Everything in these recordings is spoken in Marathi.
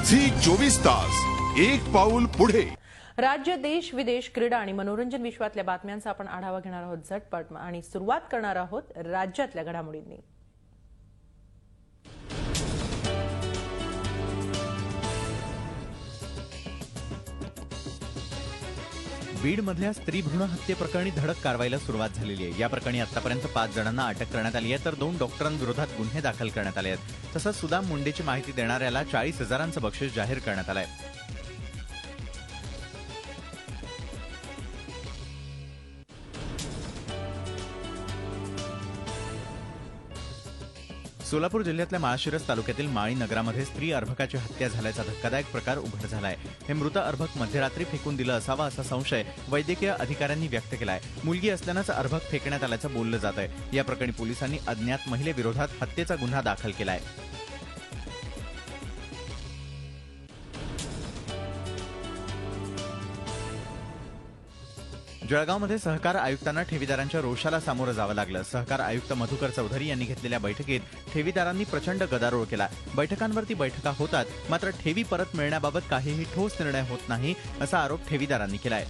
झी 24 तास एक पाऊल पुढे। राज्य, देश, विदेश, क्रीडा आणि मनोरंजन विश्वातल्या बातम्यांचा आपण आढावा घेणार आहोत झटपट आणि सुरुवात करणार आहोत राज्यातल्या घडामोडींनी। बीडमधल्या स्त्री भ्रूण हत्येप्रकरणी धडक कारवाईला सुरुवात झालेली आहे। या प्रकरणी आतापर्यंत 5 जणांना अटक करण्यात आली आहे, तर 2 डॉक्टरांविरोधात गुन्हे दाखल करण्यात आले आहेत। तसंच सुदाम मुंडेची माहिती देणाऱ्याला 40,000चं बक्षीस जाहीर करण्यात आलं आहे। सोलापूर जिल्ह्यातल्या माळशिरस तालुक्यातील माळी नगरामध्ये स्त्री अर्भकाची हत्या झाल्याचा धक्कादायक प्रकार उघड झालाय। हे मृत अर्भक मध्यरात्री फेकून दिलं असावा असा संशय वैद्यकीय अधिकाऱ्यांनी व्यक्त केलाय। मुलगी असल्यानंच अर्भक फेकण्यात आल्याचं बोललं जात आहे। या प्रकरणी पोलिसांनी अज्ञात महिलेविरोधात हत्येचा गुन्हा दाखल केलाय। जळगावमध्ये सहकार आयुक्तांना ठेवीदारांच्या रोषाला सामोरं जावं लागलं। सहकार आयुक्त मधुकर चौधरी यांनी घेतलेल्या बैठकीत ठेवीदारांनी प्रचंड गदारोळ केला। बैठकांवरती बैठका होतात, मात्र ठेवी परत मिळण्याबाबत काहीही ठोस निर्णय होत नाही असा आरोप ठेवीदारांनी केलाय।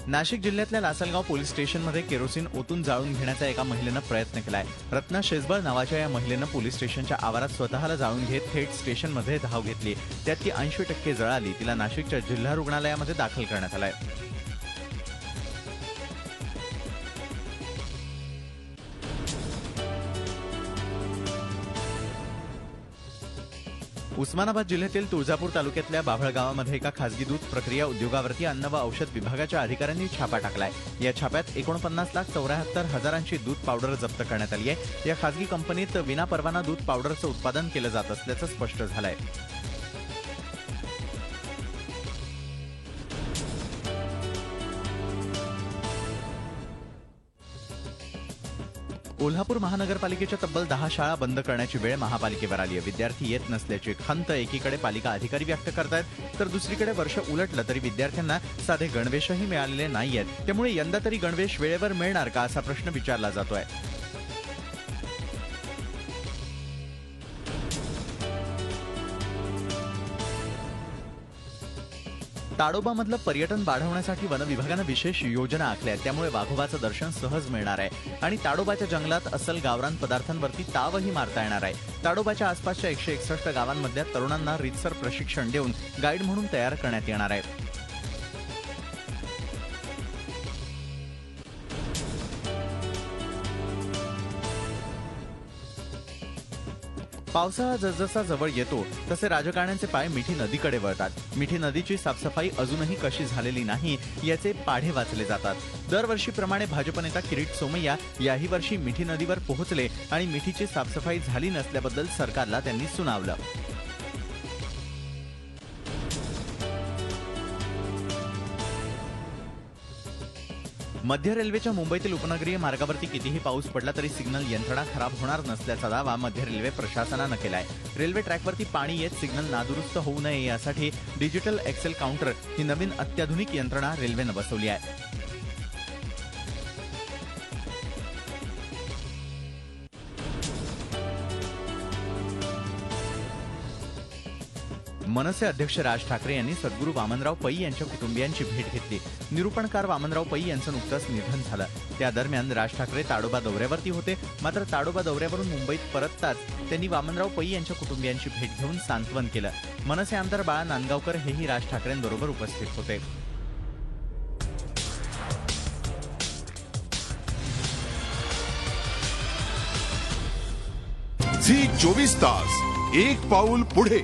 नाशिक जिल्ह्यातल्या लासलगाव पोलीस स्टेशनमध्ये केरोसिन ओतून जाळून घेण्याचा एका महिलेनं प्रयत्न केलाय। रत्ना शेजबळ नावाच्या या महिलेनं पोलीस स्टेशनच्या आवारात स्वतःला जाळून घेत थेट स्टेशनमध्ये धाव घेतली। त्यात ती 80% जळाली। तिला नाशिकच्या जिल्हा रुग्णालयामध्ये दाखल करण्यात आलंय। उस्मानाबाद जिल्ह्यातील तुळजापूर तालुक्यातल्या बाभळ गावामध्ये एका खासगी दूध प्रक्रिया उद्योगावरती अन्न व औषध विभागाच्या अधिकाऱ्यांनी छापा टाकलाय। या छाप्यात 49,74,000ची दूध पावडर जप्त करण्यात आली आहे। या खासगी कंपनीत विनापरवाना दूध पावडरचं उत्पादन केलं जात असल्याचं स्पष्ट झालंय। कोल्हापूर महानगरपालिकेच्या तब्बल 10 शाळा बंद करण्याची वेळ महापालिकेवर आली आहे। विद्यार्थी येत नसल्याची खंत एकीकडे पालिका अधिकारी व्यक्त करतायत, तर दुसरीकडे वर्ष उलटलं तरी विद्यार्थ्यांना साधे गणवेशही मिळालेले नाहीयेत। त्यामुळे यंदा तरी गणवेश वेळेवर मिळणार का असा प्रश्न विचारला जातोय। ताडोबामधलं पर्यटन वाढवण्यासाठी वन विभागानं विशेष योजना आखल्या आहेत। त्यामुळे वाघोबाचं दर्शन सहज मिळणार आहे आणि ताडोबाच्या जंगलात अस्सल गावरान पदार्थांवरती तावही मारता येणार आहे। ताडोबाच्या आसपासच्या 161 गावांमधल्या तरुणांना रीतसर प्रशिक्षण देऊन गाईड म्हणून तयार करण्यात येणार आहे। पावसाळा जसजसा जवळ येतो तसे राजकारण्यांचे पाय मिठी नदीकडे वळतात। मिठी नदीची साफसफाई अजूनही कशी झालेली नाही याचे पाढे वाचले जातात। दरवर्षीप्रमाणे भाजप नेता किरीट सोमय्या याही वर्षी मिठी नदीवर पोहोचले आणि मिठीची साफसफाई झाली नसल्याबद्दल सरकारला त्यांनी सुनावलं। मध्य रेल्वेच्या मुंबईतील उपनगरीय मार्गावरती कितीही पाऊस पडला तरी सिग्नल यंत्रणा खराब होणार नसल्याचा दावा मध्य रेल्वे प्रशासनानं केलाय। रेल्वे ट्रॅकवरती पाणी येत सिग्नल नादुरुस्त होऊ नये यासाठी डिजिटल एक्सेल काउंटर ही नवीन अत्याधुनिक यंत्रणा रेल्वेनं बसवली आहे। मनसे अध्यक्ष राज ठाकरे यांनी सद्गुरू वामनराव पै यांच्या कुटुंबियांची भेट घेतली। निरूपणकार वामनराव पै यांचं नुकतंच निधन झालं। त्या दरम्यान राज ठाकरे ताडोबा दौऱ्यावरती होते, मात्र ताडोबा दौऱ्यावरून मुंबईत परतताच त्यांनी वामनराव पै यांच्या कुटुंबियांची भेट घेऊन सांत्वन केलं। मनसे आमदार बाळा नांदगावकर हेही राज ठाकरेंबरोबर उपस्थित होते। झी 24 तास एक पाऊल पुढे।